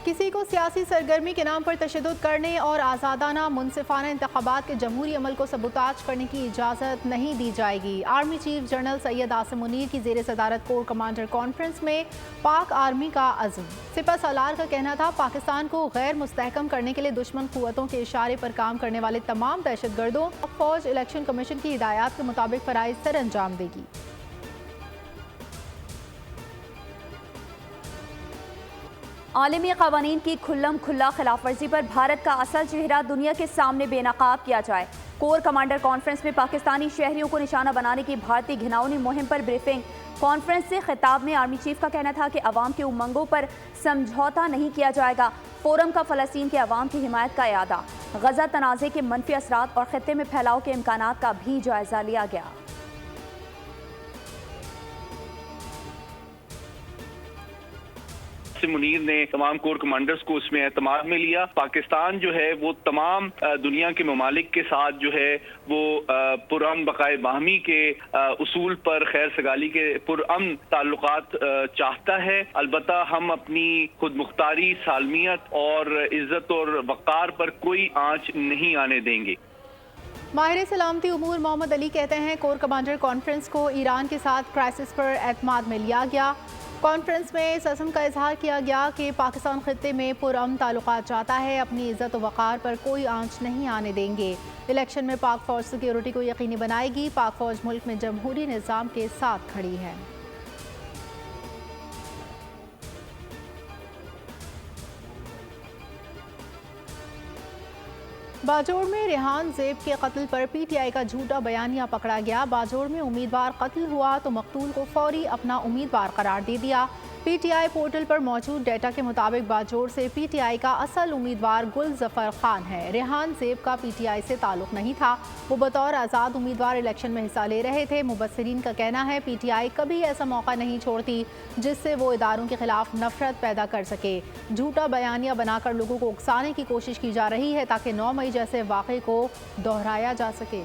किसी को सियासी सरगर्मी के नाम पर तशद्दुद करने और आज़ादाना मुनसिफाना इंतखाबात के जमहूरी अमल को सबूताज करने की इजाज़त नहीं दी जाएगी। Army chief general Syed Asim Munir की ज़ेर सदारत कोर कमांडर कॉन्फ्रेंस में पाक आर्मी का अज़्म। सिपह सालार का कहना था, पाकिस्तान को गैर मुस्तहकम करने के लिए दुश्मन क़ुव्वतों के इशारे पर काम करने वाले तमाम दहशतगर्दों फ़ौज इलेक्शन कमीशन की हिदायत के मुताबिक फ़राइज़ सर अंजाम देगी। आलमी क़वानीन की खुल्लम खुल्ला खिलाफ वर्जी पर भारत का असल चेहरा दुनिया के सामने बेनकाब किया जाए। कोर कमांडर कॉन्फ्रेंस में पाकिस्तानी शहरियों को निशाना बनाने की भारतीय घिनौनी मुहिम पर ब्रीफिंग। कॉन्फ्रेंस से खिताब में आर्मी चीफ का कहना था कि अवाम के उमंगों पर समझौता नहीं किया जाएगा। फोरम का फ़लस्तीन के अवाम की हिमायत का इरादा, गजा तनाज़े के मनफी असरात और खित्ते में फैलाव के इम्कानात का भी जायजा लिया गया। मुनीर ने तमाम कोर कमांडर्स को उसमें एतमाद में लिया। पाकिस्तान जो है वो तमाम दुनिया के ममालिक के साथ जो है वो पुरअमन बकाए बाहमी के उसूल पर खैर सगाली के पुरअमन ताल्लुकात चाहता है। अलबत्ता हम अपनी खुद मुख्तारी, सालमियत और इज्जत और वक़ार पर कोई आंच नहीं आने देंगे। माहिर सलामती उमूर मोहम्मद अली कहते हैं, कोर कमांडर कॉन्फ्रेंस को ईरान के साथ क्राइसिस पर एतमाद में लिया गया। कॉन्फ्रेंस में इस अज़्म का इजहार किया गया कि पाकिस्तान खित्ते में पुरअमन ताल्लुकात चाहता है, अपनी इज़्ज़त व वक़ार पर कोई आंच नहीं आने देंगे। इलेक्शन में पाक फ़ौज सिक्योरिटी को यकीनी बनाएगी। पाक फ़ौज मुल्क में जमहूरी निज़ाम के साथ खड़ी है। बाजोड़ में रेहान ज़ेब के कत्ल पर पीटीआई का झूठा बयानिया पकड़ा गया। बाजोड़ में उम्मीदवार कत्ल हुआ तो मकतूल को फौरी अपना उम्मीदवार करार दे दिया। पीटीआई पोर्टल पर मौजूद डेटा के मुताबिक बाजोड़ से पीटीआई का असल उम्मीदवार गुल जफर खान है। रेहान ज़ेब का पीटीआई से ताल्लुक नहीं था, वो बतौर आज़ाद उम्मीदवार इलेक्शन में हिस्सा ले रहे थे। मुबस्सिरीन का कहना है, पीटीआई कभी ऐसा मौका नहीं छोड़ती जिससे वो इदारों के खिलाफ नफरत पैदा कर सके। झूठा बयानिया बनाकर लोगों को उकसाने की कोशिश की जा रही है ताकि 9 मई जैसे वाक़े को दोहराया जा सके।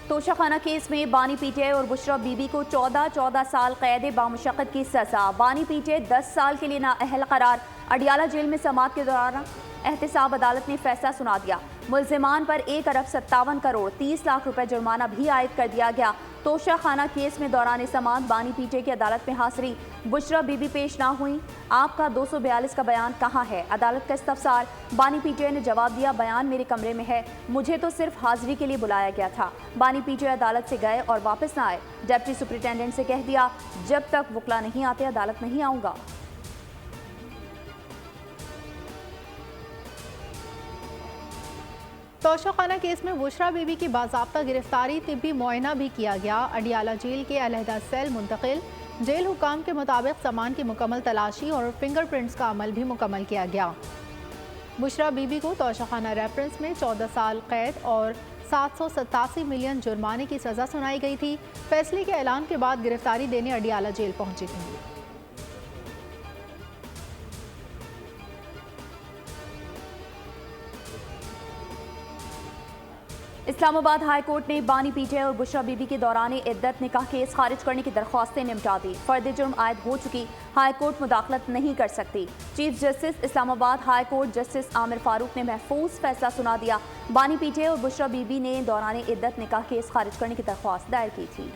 तोशाखाना केस में बानी पीटीआई और बुशरा बीबी को 14 साल कैद बामुशक्कत की सजा। बानी पीटीआई 10 साल के लिए नाअहल करार। अडियाला जेल में समाअत के दौरान एहतसाब अदालत ने फैसला सुना दिया। मुल्जिमान पर 1 अरब 57 करोड़ 30 लाख रुपए जुर्माना भी आयद कर दिया गया। तोशाखाना केस में दौरान समाअत बानी पीटीआई की अदालत में हाजिरी। बुशरा बीबी पेश ना हुई। आपका 242 का बयान कहाँ है? अदालत का इस्तफसार। बानी पीटीआई ने जवाब दिया, बयान मेरे कमरे में है, मुझे तो सिर्फ हाजिरी के लिए बुलाया गया था। बानी पीटीआई अदालत से गए और वापस ना आए। डिप्टी सुपरिटेंडेंट से कह दिया, जब तक वकला नहीं आते अदालत नहीं आऊँगा। तोशाखाना केस में बुशरा बीबी की बाज़ाब्ता गिरफ्तारी, तिब्बी मुआयना भी किया गया। अडियाला जेल के अलहदा सेल मुंतकिल। जेल हुकाम के मुताबिक सामान की मुकम्मल तलाशी और फिंगरप्रिंट्स का अमल भी मुकम्मल किया गया। बुशरा बीबी को तोशाखाना रेफरेंस में 14 साल कैद और 787 मिलियन जुर्माने की सज़ा सुनाई गई थी। फैसले के ऐलान के बाद गिरफ्तारी देने अडियाला जेल पहुंची थी। इस्लामाबाद हाई कोर्ट ने बानी पीटीआई और बुशरा बीबी के दौरान इद्दत निकाह केस खारिज करने की दरख्वास्तें निपटा दी। फर्द जुर्म आयद हो चुकी, हाई कोर्ट मुदाखलत नहीं कर सकती। Chief justice Islamabad high court justice Aamir Farooq ने महफूज फैसला सुना दिया। बानी पीटीआई और बुशरा बीबी ने दौरान इद्दत निकाह केस खारिज करने की दरख्वास्त दायर की थी।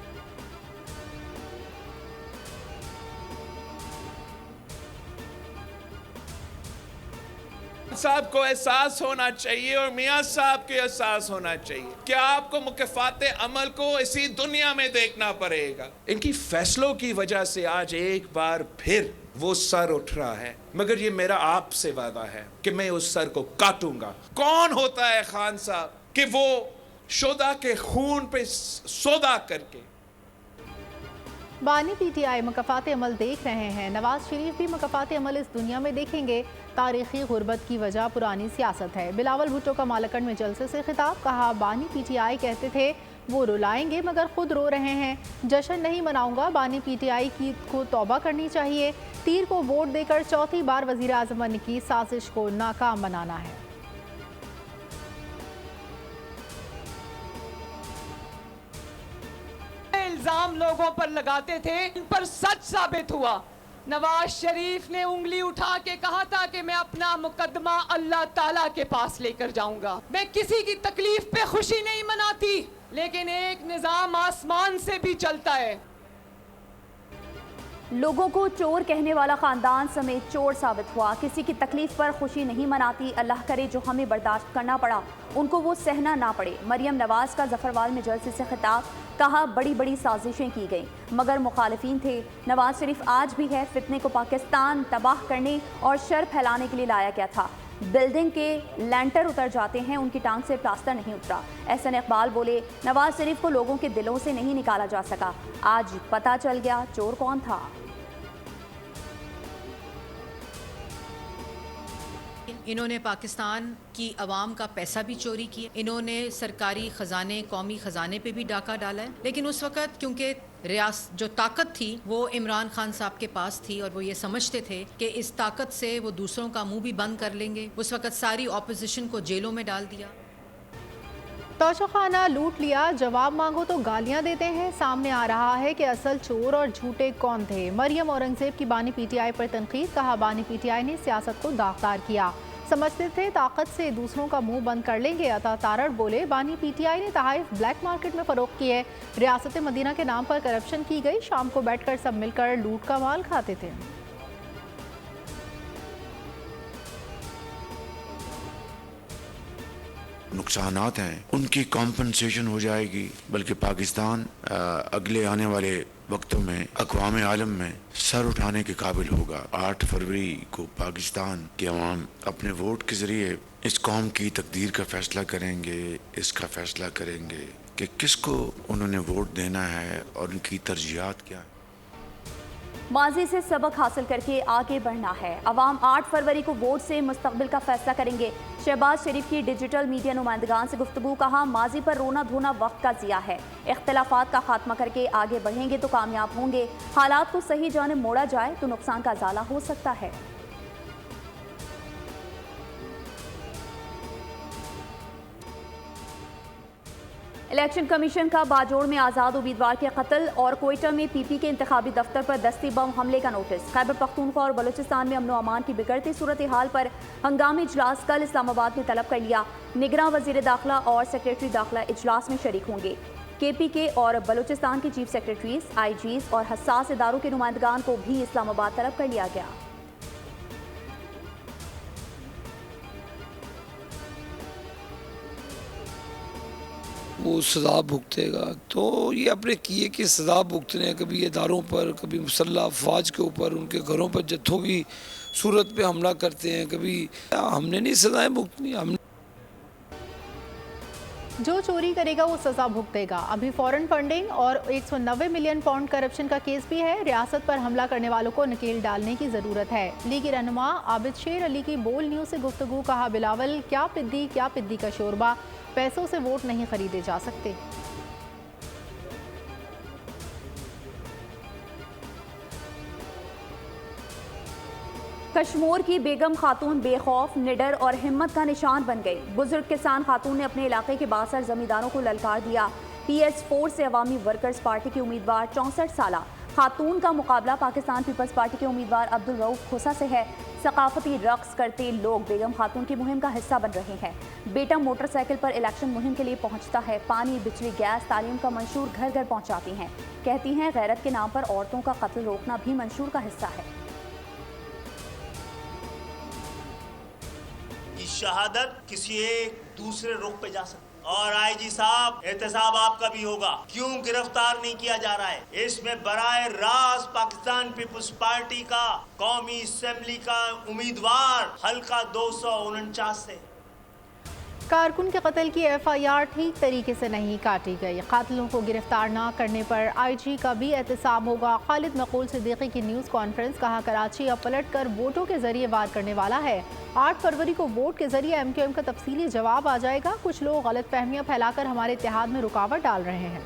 साहब को एहसास होना चाहिए और मियां साहब के एहसास होना चाहिए कि आपको मुकफ़ाते अमल को इसी दुनिया में देखना पड़ेगा। इनकी फैसलों की वजह से आज एक बार फिर वो सर उठ रहा है, मगर ये मेरा आपसे वादा है कि मैं उस सर को काटूंगा। कौन होता है खान साहब कि वो शोदा के खून पे सौदा करके। बानी पीटीआई मुकफ़ाते अमल देख रहे हैं। नवाज शरीफ भी मुकफ़ाते अमल इस दुनिया में देखेंगे। तारीखी गुर्बत की वजह पुरानी सियासत है। बिलावल भुट्टो का मालकन में जलसे से खिताब। कहा, बानी पीटीआई कहते थे वो रुलाएंगे मगर खुद रो रहे हैं। जश्न नहीं मनाऊंगा। बानी पीटीआई की को तौबा करनी चाहिए। तीर को वोट देकर चौथी बार वज़ीर आज़म बनने की साजिश को नाकाम बनाना है। इल्जाम लोगों पर लगाते थे इन पर सच साबित हुआ। नवाज शरीफ ने उंगली उठा के कहा था कि मैं अपना मुकदमा अल्लाह ताला के पास लेकर जाऊंगा। मैं किसी की तकलीफ पे खुशी नहीं मनाती, लेकिन एक निजाम आसमान से भी चलता है। लोगों को चोर कहने वाला खानदान समेत चोर साबित हुआ। किसी की तकलीफ पर खुशी नहीं मनाती, अल्लाह करे जो हमें बर्दाश्त करना पड़ा उनको वो सहना ना पड़े। मरियम नवाज का जफरवाल में जलसे से खिताब, कहा बड़ी बड़ी साजिशें की गई मगर मुखालिफिन थे। नवाज शरीफ आज भी है, फितने को पाकिस्तान तबाह करने और शर फैलाने के लिए लाया गया था। बिल्डिंग के लैंटर उतर जाते हैं, उनकी टांग से प्लास्टर नहीं उतरा। एहसन इकबाल बोले, नवाज शरीफ को लोगों के दिलों से नहीं निकाला जा सका, आज पता चल गया चोर कौन था। इन्होंने पाकिस्तान की अवाम का पैसा भी चोरी किया, इन्होंने सरकारी ख़जाने, कौमी ख़जाने पे भी डाका डाला है। लेकिन उस वक़्त क्योंकि जो ताकत थी वो इमरान खान साहब के पास थी और वो ये समझते थे कि इस ताकत से वो दूसरों का मुंह भी बंद कर लेंगे, उस वक़्त सारी ऑपोजिशन को जेलों में डाल दिया। तोशाखाना लूट लिया, जवाब मांगो तो गालियां देते हैं। सामने आ रहा है कि असल चोर और झूठे कौन थे। मरियम औरंगजेब की बानी पीटीआई पर तनकीद, कहा बानी पीटीआई ने सियासत को दागदार किया, समझते थे ताकत से दूसरों का मुंह बंद कर लेंगे। अता तारड़ बोले, बानी पीटीआई ने तहाइफ ब्लैक मार्केट में फरोख्त किए, रियासत मदीना के नाम पर करप्शन की गई, शाम को बैठकर सब मिलकर लूट का माल खाते थे। नुकसानात हैं उनकी कॉम्पनसेशन हो जाएगी, बल्कि पाकिस्तान अगले आने वाले वक्तों में अक़वाम आलम में सर उठाने के काबिल होगा। 8 फरवरी को पाकिस्तान के अवाम अपने वोट के ज़रिए इस कौम की तकदीर का फैसला करेंगे, इसका फैसला करेंगे कि किसको उन्होंने वोट देना है और उनकी तरजीहात क्या है। माजी से सबक हासिल करके आगे बढ़ना है। अवाम 8 फरवरी को वोट से मुस्तकबिल का फैसला करेंगे। शहबाज शरीफ की डिजिटल मीडिया नुमाइंदगान से गुफ्तगू, कहा माजी पर रोना धोना वक्त का ज़िया है, इख्तिलाफात का खात्मा करके आगे बढ़ेंगे तो कामयाब होंगे। हालात को सही जानिब मोड़ा जाए तो नुकसान का ज़ाला हो सकता है। इलेक्शन कमीशन का बाजोड़ में आज़ाद उम्मीदवार के कत्ल और कोयटा में पीपी के इंतखाबी दफ्तर पर दस्ती बम हमले का नोटिस। खैबर पख्तूनख्वा और बलूचिस्तान में अमन व अमान की बिगड़ती सूरत हाल पर हंगामी इजलास कल इस्लामाबाद में तलब कर लिया। निगरान वजीर दाखिला और सेक्रेटरी दाखिला इजलास में शरीक होंगे। KPK और बलूचिस्तान की चीफ सेक्रेटरीज, IGs और हसास इदारों के नुमाइंदगान को भी इस्लामाबाद तलब कर लिया गया। वो सज़ा भुगतेगा, तो ये अपने किए की सज़ा भुगतने, कभी इदारों पर, कभी मुसल्लह अफवाज के ऊपर, उनके घरों पर जत्थों की सूरत पे हमला करते हैं। कभी हमने नहीं सज़ाएं भुगतनी, हमने जो चोरी करेगा वो सजा भुगतेगा। अभी फॉरेन फंडिंग और 190 मिलियन पाउंड करप्शन का केस भी है। रियासत पर हमला करने वालों को नकेल डालने की ज़रूरत है। लीगी रहनुमा आबिद शेर अली की बोल न्यूज़ से गुफ्तगू, कहा बिलावल क्या पिद्दी का शोरबा, पैसों से वोट नहीं खरीदे जा सकते। कश्मीर की बेगम खातून बेखौफ, निडर और हिम्मत का निशान बन गई। बुजुर्ग किसान खातून ने अपने इलाके के बासर जमींदारों को ललकार दिया। PS4 से अवामी वर्कर्स पार्टी की उम्मीदवार 64 साला खातून का मुकाबला पाकिस्तान पीपल्स पार्टी के उम्मीदवार अब्दुल रऊफ खोसा से है। सकाफती रक्स करते लोग बेगम खातून की मुहिम का हिस्सा बन रहे हैं। बेटा मोटरसाइकिल पर इलेक्शन मुहिम के लिए पहुंचता है। पानी, बिजली, गैस, तालीम का मंशूर घर घर पहुंचाती हैं। कहती हैं गैरत के नाम पर औरतों का कत्ल रोकना भी मंशूर का हिस्सा है। शहादत किसी एक दूसरे रुख पे जा सकती, और IG साहब एहतसाब आपका भी होगा, क्यों गिरफ्तार नहीं किया जा रहा है। इसमें बराए रास्त पाकिस्तान पीपल्स पार्टी का कौमी असेंबली का उम्मीदवार हल्का 249 से। कारकुन के कत्ल की FIR ठीक तरीके से नहीं काटी गई। कातिलों को गिरफ्तार न करने पर IG का भी एहतसाब होगा। खालिद मकबूल सिद्दीकी की न्यूज़ कॉन्फ्रेंस, कहा कराची अब पलट कर वोटों के जरिए वार करने वाला है। 8 फरवरी को वोट के जरिए MQM का तफसीली जवाब आ जाएगा। कुछ लोग गलत फहमियाँ फैलाकर हमारे इत्तेहाद में रुकावट डाल रहे हैं।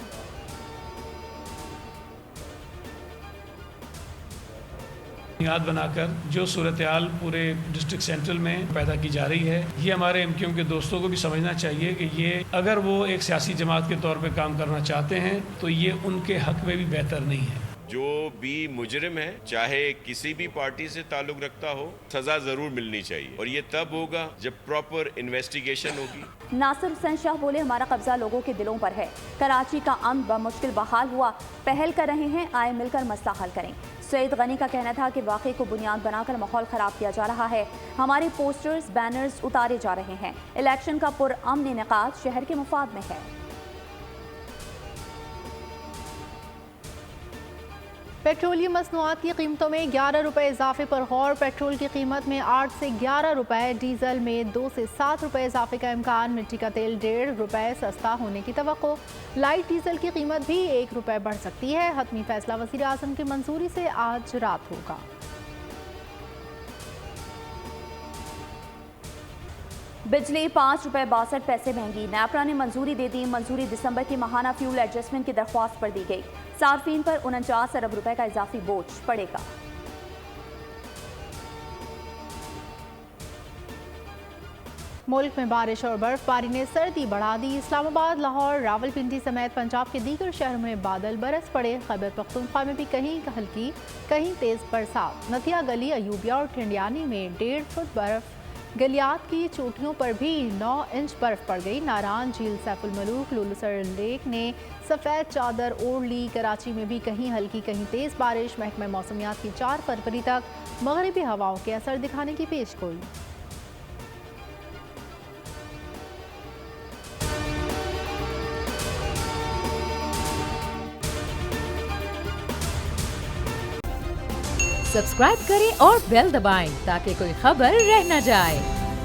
बुनियाद बनाकर जो सूरत हाल पूरे डिस्ट्रिक्ट सेंट्रल में पैदा की जा रही है, ये हमारे एमक्यूएम के दोस्तों को भी समझना चाहिए कि ये अगर वो एक सियासी जमात के तौर पे काम करना चाहते हैं तो ये उनके हक में भी बेहतर नहीं है। जो भी मुजरिम है, चाहे किसी भी पार्टी से ताल्लुक रखता हो, सजा जरूर मिलनी चाहिए और ये तब होगा जब प्रॉपर इन्वेस्टिगेशन होगी। नासिर हुसैन शाह बोले, हमारा कब्जा लोगों के दिलों पर है। कराची का अमन बमुश्किल बहाल हुआ, पहल कर रहे हैं, आए मिलकर मसला हल करें। सईद गनी का कहना था कि वाक़े को बुनियाद बनाकर माहौल ख़राब किया जा रहा है। हमारे पोस्टर्स बैनर्स उतारे जा रहे हैं। इलेक्शन का पुरअमन इनेकाद शहर के मुफाद में है। पेट्रोलियम मसनूआत की कीमतों में 11 रुपये इजाफे पर गौर। पेट्रोल की कीमत में 8 से 11 रुपये, डीजल में 2 से 7 रुपये इजाफे का इम्कान। मिट्टी का तेल 1.5 रुपये सस्ता होने की तवक्को। लाइट डीजल की कीमत भी 1 रुपये बढ़ सकती है। हतमी फैसला वज़ीर आज़म की मंजूरी से आज रात होगा। बिजली 5 रुपये 62 पैसे महंगी। नैपरा ने मंजूरी दे दी। मंजूरी दिसंबर की माहाना फ्यूल एडजस्टमेंट की दरख्वास्त पर दी गई। सार्फिन पर 49 अरब रुपए का इजाफी बोझ पड़ेगा। मुल्क में बारिश और बर्फबारी ने सर्दी बढ़ा दी। इस्लामाबाद, लाहौर, रावलपिंडी समेत पंजाब के दीगर शहरों में बादल बरस पड़े। खैबर पख्तूनख्वा में भी कहीं हल्की कहीं तेज बरसात। नथिया गली, अयूबिया और ठिंडियानी में 1.5 फुट बर्फ। गलियात की चोटियों पर भी 9 इंच बर्फ पड़ गई। नारान झील, सैफुल मलूक, लुलसर लेक ने सफ़ेद चादर ओढ़ ली। कराची में भी कहीं हल्की कहीं तेज बारिश। महकमा मौसमियात की 4 फरवरी तक मगरिबी हवाओं के असर दिखाने की पेशगोई। सब्सक्राइब करें और बेल दबाएं ताकि कोई खबर रह न जाए।